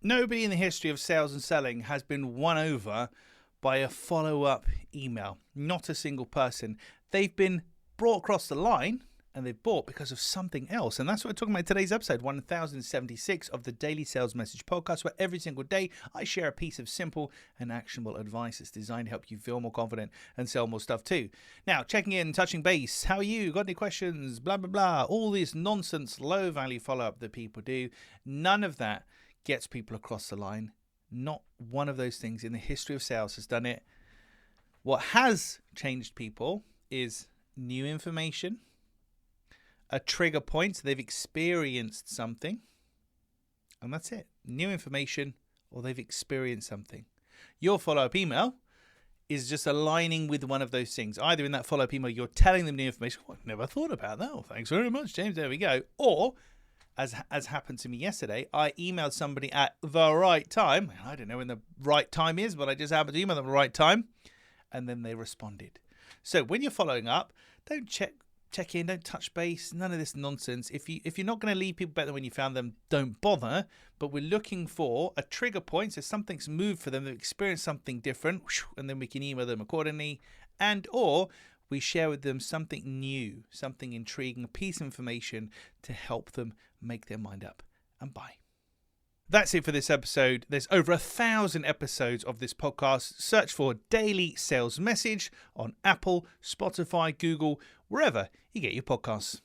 Nobody in the history of sales and selling has been won over by a follow-up email. Not a single person. They've been brought across the line and they've bought because of something else. And that's what we're talking about in today's episode, 1076 of the Daily Sales Message Podcast, where every single day I share a piece of simple and actionable advice that's designed to help you feel more confident and sell more stuff too. Now, checking in, touching base. How are you? Got any questions? Blah, blah, blah. All this nonsense, low-value follow-up that people do. None of that gets people across the line. Not one of those things in the history of sales has done it. What has changed people is new information, a trigger point, so they've experienced something, and that's it. New information or they've experienced something. Your follow-up email is just aligning with one of those things. Either in that follow-up email, you're telling them new information. Oh, I've never thought about that. Oh, thanks very much, James. There we go. Or as happened to me yesterday, I emailed somebody at the right time. I don't know when the right time is, but I just happened to email them at the right time, and then they responded. So when you're following up, don't check in, don't touch base, none of this nonsense. If you're not going to leave people better than when you found them, don't bother. But we're looking for a trigger point, so something's moved for them, they've experienced something different, and then we can email them accordingly, and or we share with them something new, something intriguing, a piece of information to help them make their mind up and buy. That's it for this episode. There's over 1,000 episodes of this podcast. Search for Daily Sales Message on Apple, Spotify, Google, wherever you get your podcasts.